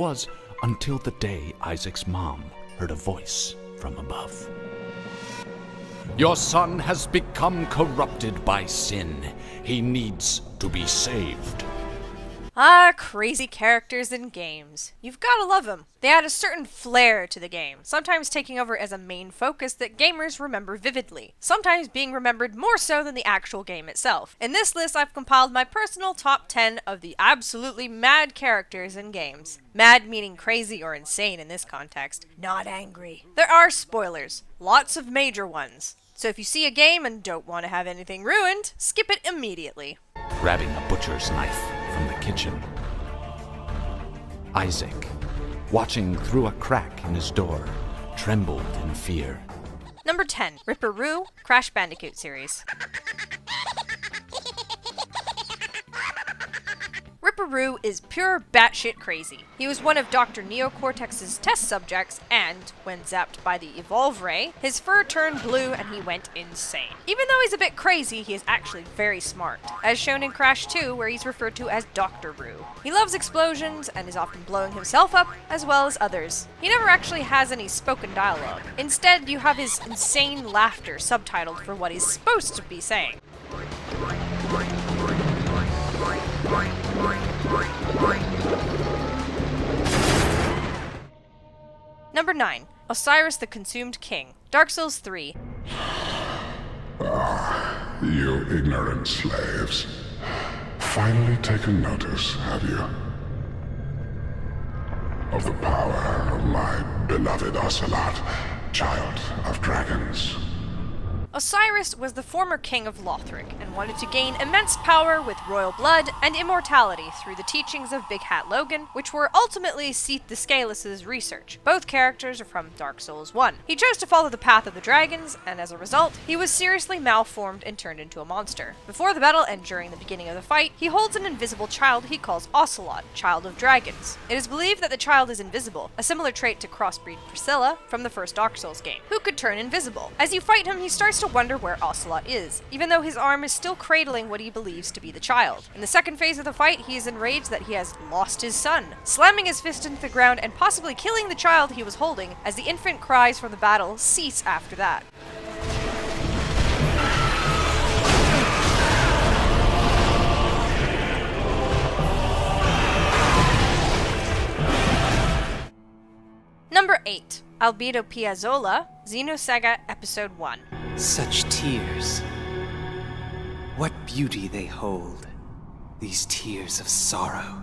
was until the day Isaac's mom heard a voice from above. Your son has become corrupted by sin. He needs to be saved. Ah, crazy characters in games. You've gotta love them. They add a certain flair to the game, sometimes taking over as a main focus that gamers remember vividly, sometimes being remembered more so than the actual game itself. In this list, I've compiled my personal top 10 of the absolutely mad characters in games. Mad meaning crazy or insane in this context, not angry. There are spoilers, lots of major ones. So if you see a game and don't want to have anything ruined, skip it immediately. Grabbing a butcher's knife from the kitchen. Isaac, watching through a crack in his door, trembled in fear. Number 10. Ripperoo, Crash Bandicoot series. Ripperoo is pure batshit crazy. He was one of Dr. Neocortex's test subjects, and, when zapped by the Evolve Ray, his fur turned blue and he went insane. Even though he's a bit crazy, he is actually very smart, as shown in Crash 2, where he's referred to as Dr. Roo. He loves explosions and is often blowing himself up, as well as others. He never actually has any spoken dialogue. Instead, you have his insane laughter subtitled for what he's supposed to be saying. Number 9. Osiris the Consumed King, Dark Souls 3. Ah, you ignorant slaves. Finally taken notice, have you? Of the power of my beloved Ocelot, child of dragons. Osiris was the former king of Lothric, and wanted to gain immense power with royal blood and immortality through the teachings of Big Hat Logan, which were ultimately Seath the Scaleless' research. Both characters are from Dark Souls 1. He chose to follow the path of the dragons, and as a result, he was seriously malformed and turned into a monster. Before the battle and during the beginning of the fight, he holds an invisible child he calls Ocelot, Child of Dragons. It is believed that the child is invisible, a similar trait to crossbreed Priscilla from the first Dark Souls game, who could turn invisible. As you fight him, he starts to wonder where Ocelot is, even though his arm is still cradling what he believes to be the child. In the second phase of the fight, he is enraged that he has lost his son, slamming his fist into the ground and possibly killing the child he was holding, as the infant cries from the battle cease after that. Number 8. Albedo Piazzolla, Xenosaga Episode 1. Such tears. What beauty they hold, these tears of sorrow.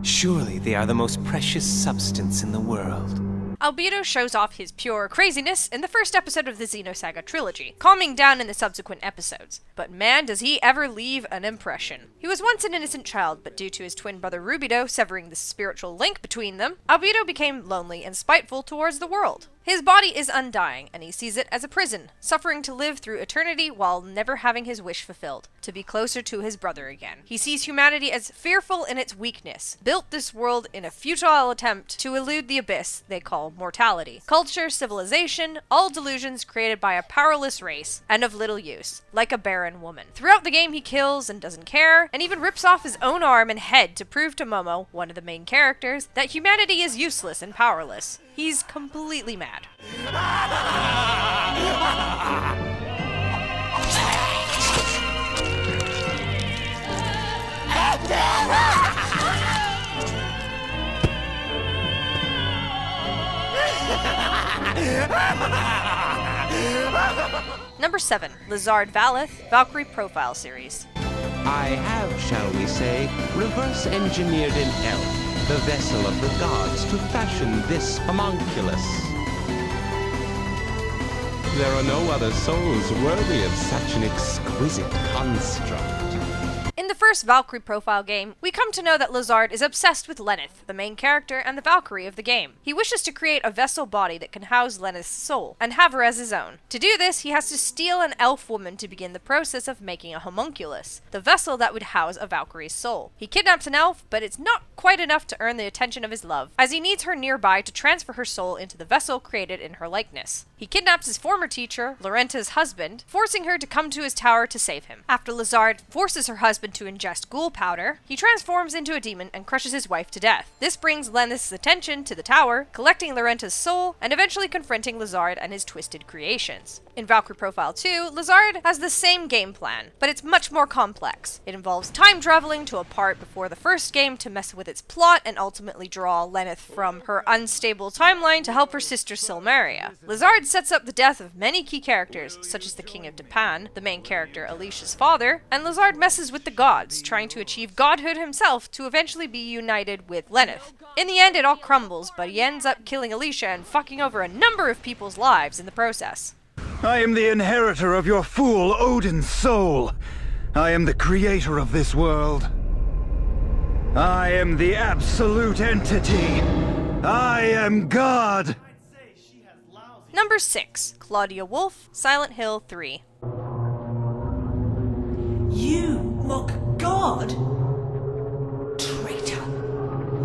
Surely they are the most precious substance in the world. Albedo shows off his pure craziness in the first episode of the Xenosaga trilogy, calming down in the subsequent episodes. But man, does he ever leave an impression. He was once an innocent child, but due to his twin brother Rubido severing the spiritual link between them, Albedo became lonely and spiteful towards the world. His body is undying, and he sees it as a prison, suffering to live through eternity while never having his wish fulfilled, to be closer to his brother again. He sees humanity as fearful in its weakness, built this world in a futile attempt to elude the abyss they call mortality. Culture, civilization, all delusions created by a powerless race, and of little use, like a barren woman. Throughout the game he kills and doesn't care, and even rips off his own arm and head to prove to Momo, one of the main characters, that humanity is useless and powerless. He's completely mad. Number 7. Lizard Valeth, Valkyrie Profile Series. I have, shall we say, reverse engineered an elf, the vessel of the gods, to fashion this homunculus. There are no other souls worthy of such an exquisite construct. In the first Valkyrie profile game, we come to know that Lizard is obsessed with Lenneth, the main character and the Valkyrie of the game. He wishes to create a vessel body that can house Lenneth's soul, and have her as his own. To do this, he has to steal an elf woman to begin the process of making a homunculus, the vessel that would house a Valkyrie's soul. He kidnaps an elf, but it's not quite enough to earn the attention of his love, as he needs her nearby to transfer her soul into the vessel created in her likeness. He kidnaps his former teacher, Lorenta's husband, forcing her to come to his tower to save him. After Lizard forces her husband to ingest ghoul powder, he transforms into a demon and crushes his wife to death. This brings Lenneth's attention to the tower, collecting Lorenta's soul, and eventually confronting Lazard and his twisted creations. In Valkyrie Profile 2, Lazard has the same game plan, but it's much more complex. It involves time traveling to a part before the first game to mess with its plot and ultimately draw Lenneth from her unstable timeline to help her sister Silmeria. Lazard sets up the death of many key characters, such as the King of Japan, the main character Alicia's father, and Lazard messes with the gods, trying to achieve godhood himself to eventually be united with Lenneth. In the end, it all crumbles, but he ends up killing Alicia and fucking over a number of people's lives in the process. I am the inheritor of your fool Odin's soul. I am the creator of this world. I am the absolute entity. I am God. Number 6. Claudia Wolf, Silent Hill 3. You mock God? Traitor.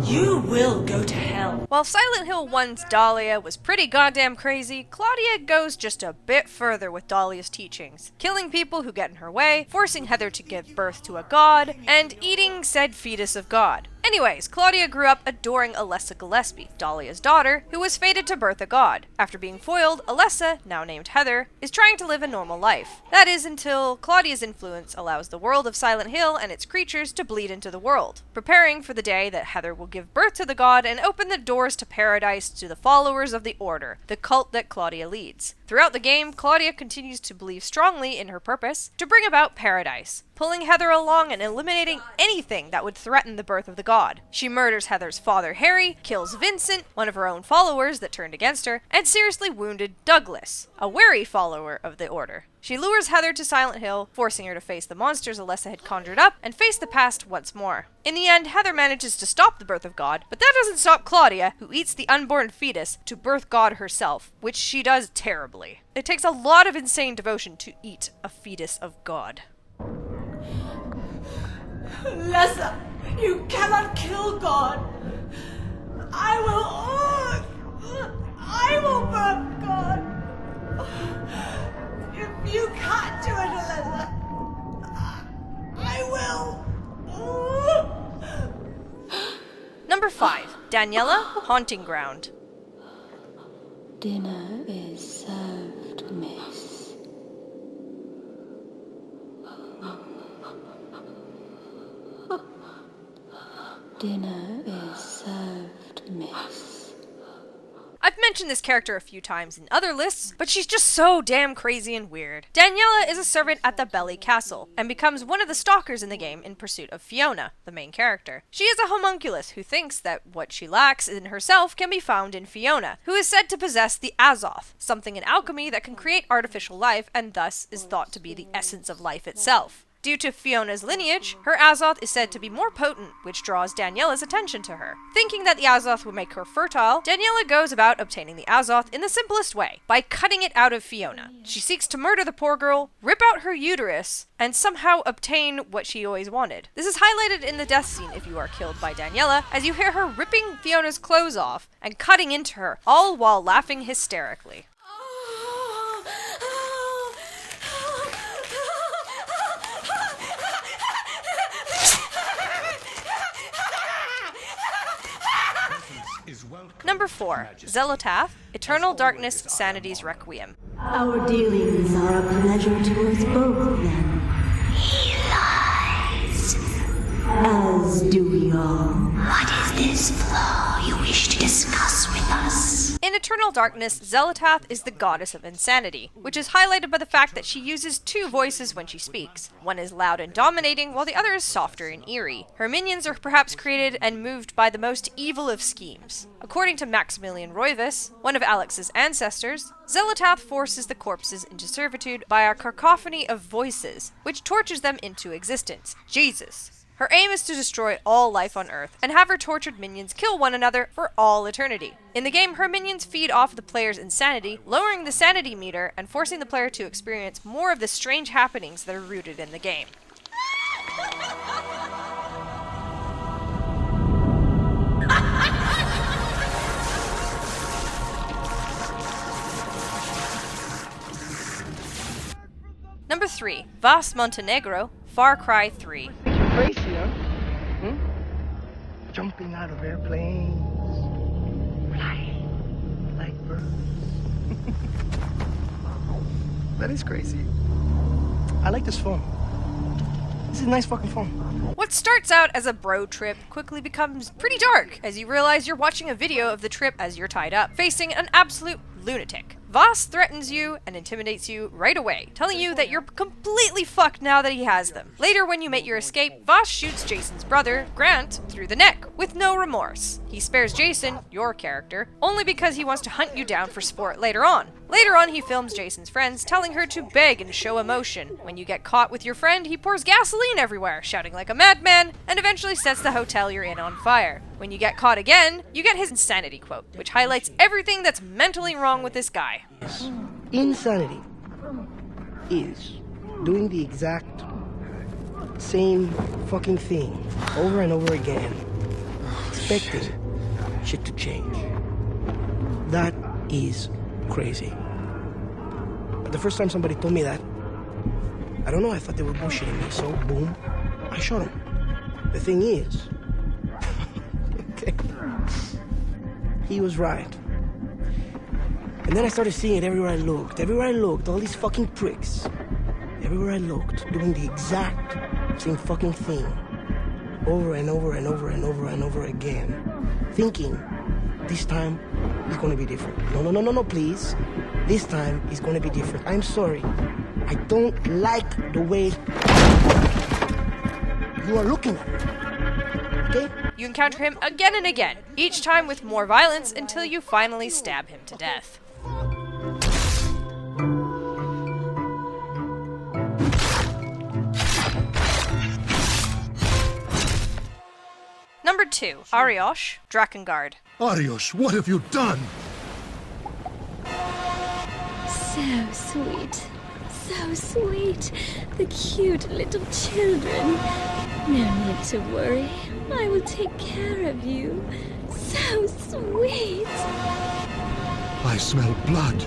You will go to hell. While Silent Hill 1's Dahlia was pretty goddamn crazy, Claudia goes just a bit further with Dahlia's teachings, killing people who get in her way, forcing Heather to give birth to a god, and eating said fetus of God. Anyways, Claudia grew up adoring Alessa Gillespie, Dahlia's daughter, who was fated to birth a god. After being foiled, Alessa, now named Heather, is trying to live a normal life. That is until Claudia's influence allows the world of Silent Hill and its creatures to bleed into the world, preparing for the day that Heather will give birth to the god and open the doors to paradise to the followers of the Order, the cult that Claudia leads. Throughout the game, Claudia continues to believe strongly in her purpose to bring about paradise, pulling Heather along and eliminating anything that would threaten the birth of the god. She murders Heather's father Harry, kills Vincent, one of her own followers that turned against her, and seriously wounded Douglas, a wary follower of the Order. She lures Heather to Silent Hill, forcing her to face the monsters Alessa had conjured up and face the past once more. In the end, Heather manages to stop the birth of God, but that doesn't stop Claudia, who eats the unborn fetus to birth God herself, which she does terribly. It takes a lot of insane devotion to eat a fetus of God. Alessa, you cannot kill God. I will birth God. If you can't do it, Alessa, I will. Number 5. Daniela, Haunting Ground. Dinner is served, miss. Dinner is served, miss. I've mentioned this character a few times in other lists, but she's just so damn crazy and weird. Daniela is a servant at the Belly Castle, and becomes one of the stalkers in the game in pursuit of Fiona, the main character. She is a homunculus who thinks that what she lacks in herself can be found in Fiona, who is said to possess the Azoth, something in alchemy that can create artificial life and thus is thought to be the essence of life itself. Due to Fiona's lineage, her Azoth is said to be more potent, which draws Daniela's attention to her. Thinking that the Azoth would make her fertile, Daniela goes about obtaining the Azoth in the simplest way, by cutting it out of Fiona. She seeks to murder the poor girl, rip out her uterus, and somehow obtain what she always wanted. This is highlighted in the death scene if you are killed by Daniela, as you hear her ripping Fiona's clothes off and cutting into her, all while laughing hysterically. Number 4. Xelotaph, Eternal Darkness Sanity's Requiem. Our dealings are a pleasure to us both, then. He lies. As do we all. What is this flaw you wish to discuss with us? In Eternal Darkness, Xelotaph is the goddess of insanity, which is highlighted by the fact that she uses 2 voices when she speaks. One is loud and dominating, while the other is softer and eerie. Her minions are perhaps created and moved by the most evil of schemes. According to Maximilian Roivas, one of Alex's ancestors, Xelotaph forces the corpses into servitude by a cacophony of voices, which tortures them into existence. Jesus. Her aim is to destroy all life on Earth, and have her tortured minions kill one another for all eternity. In the game, her minions feed off the player's insanity, lowering the sanity meter and forcing the player to experience more of the strange happenings that are rooted in the game. Number 3. Vas Montenegro, Far Cry 3. Face jumping out of airplanes, flying like birds. That is crazy. I like this phone. This is a nice fucking phone. What starts out as a bro trip quickly becomes pretty dark as you realize you're watching a video of the trip as you're tied up, facing an absolute lunatic. Voss threatens you and intimidates you right away, telling you that you're completely fucked now that he has them. Later, when you make your escape, Voss shoots Jason's brother, Grant, through the neck, with no remorse. He spares Jason, your character, only because he wants to hunt you down for sport later on. Later on, he films Jason's friends, telling her to beg and show emotion. When you get caught with your friend, he pours gasoline everywhere, shouting like a madman, and eventually sets the hotel you're in on fire. When you get caught again, you get his insanity quote, which highlights everything that's mentally wrong with this guy. Insanity is doing the exact same fucking thing over and over again, expecting shit to change. That is crazy. But the first time somebody told me that, I don't know, I thought they were bullshitting me, so boom, I shot him. The thing is, okay, he was right. And then I started seeing it everywhere I looked, all these fucking pricks, everywhere I looked, doing the exact same fucking thing, over and over and over and over and over again, thinking, this time is gonna be different. No, please. This time is gonna be different. I'm sorry. I don't like the way you are looking at me. Okay? You encounter him again and again, each time with more violence until you finally stab him to death. Number 2, Ariosh, Drakengard. Ariosh, what have you done? So sweet. So sweet. The cute little children. No need to worry. I will take care of you. So sweet. I smell blood.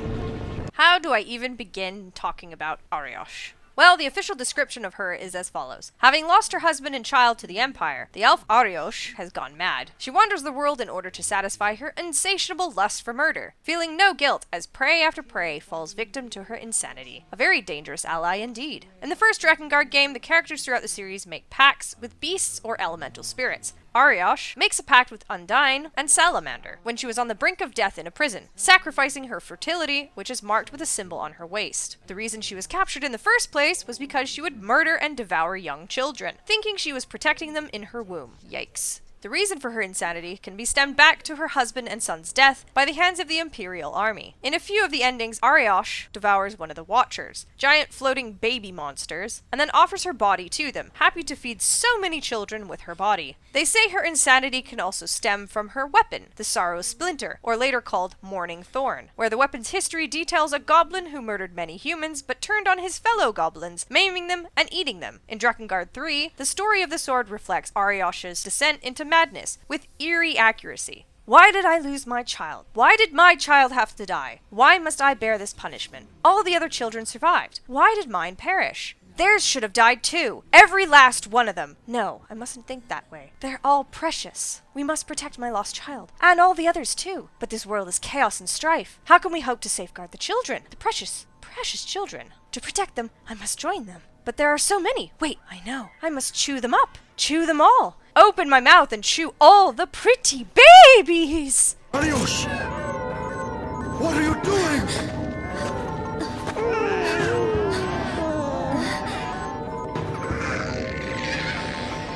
How do I even begin talking about Ariosh? Well, the official description of her is as follows. Having lost her husband and child to the Empire, the elf Ariosh has gone mad. She wanders the world in order to satisfy her insatiable lust for murder, feeling no guilt as prey after prey falls victim to her insanity. A very dangerous ally indeed. In the first Drakengard game, the characters throughout the series make pacts with beasts or elemental spirits. Ariosh makes a pact with Undyne and Salamander when she was on the brink of death in a prison, sacrificing her fertility, which is marked with a symbol on her waist. The reason she was captured in the first place was because she would murder and devour young children, thinking she was protecting them in her womb. Yikes. The reason for her insanity can be stemmed back to her husband and son's death by the hands of the Imperial Army. In a few of the endings, Ariosh devours one of the Watchers, giant floating baby monsters, and then offers her body to them, happy to feed so many children with her body. They say her insanity can also stem from her weapon, the Sorrow Splinter, or later called Morning Thorn, where the weapon's history details a goblin who murdered many humans but turned on his fellow goblins, maiming them and eating them. In Drakengard 3, the story of the sword reflects Ariosh's descent into madness with eerie accuracy. Why did I lose my child? Why did my child have to die? Why must I bear this punishment? All the other children survived. Why did mine perish? Theirs should have died too. Every last one of them. No, I mustn't think that way. They're all precious. We must protect my lost child. And all the others too. But this world is chaos and strife. How can we hope to safeguard the children? The precious children. To protect them, I must join them. But there are so many. Wait, I know. I must chew them up. Chew them all. Open my mouth and chew all the pretty babies! Ariosh! What are you doing?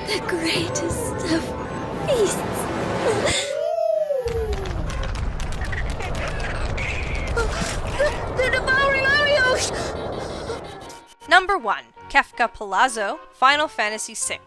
The greatest of feasts. They're devouring Ariosh! Number 1. Kefka Palazzo, Final Fantasy VI.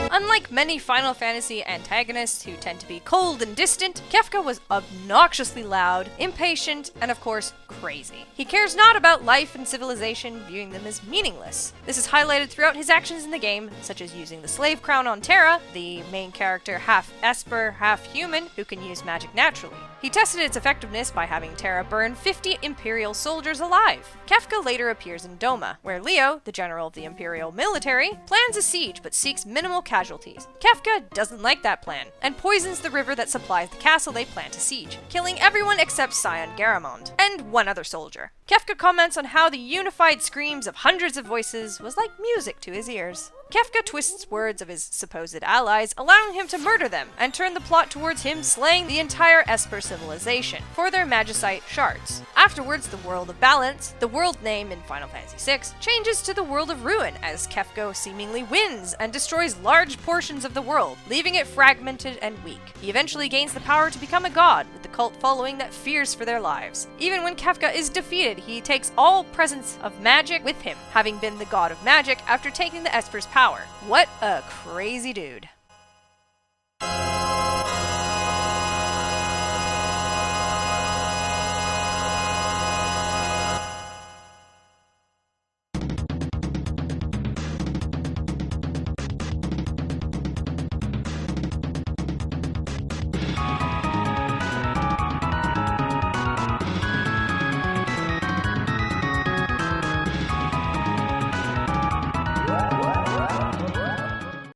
Unlike many Final Fantasy antagonists who tend to be cold and distant, Kefka was obnoxiously loud, impatient, and of course, crazy. He cares not about life and civilization, viewing them as meaningless. This is highlighted throughout his actions in the game, such as using the slave crown on Terra, the main character half Esper, half human, who can use magic naturally. He tested its effectiveness by having Terra burn 50 Imperial soldiers alive. Kefka later appears in Doma, where Leo, the general of the Imperial military, plans a siege but seeks minimal casualties. Kefka doesn't like that plan, and poisons the river that supplies the castle they plan to siege, killing everyone except Scion Garamond, and one other soldier. Kefka comments on how the unified screams of hundreds of voices was like music to his ears. Kefka twists words of his supposed allies, allowing him to murder them, and turn the plot towards him slaying the entire Esper civilization for their magicite shards. Afterwards, the World of Balance, the world name in Final Fantasy VI, changes to the World of Ruin as Kefka seemingly wins and destroys large portions of the world, leaving it fragmented and weak. He eventually gains the power to become a god, with the cult following that fears for their lives. Even when Kefka is defeated, he takes all presence of magic with him, having been the god of magic after taking the Esper's power. What a crazy dude.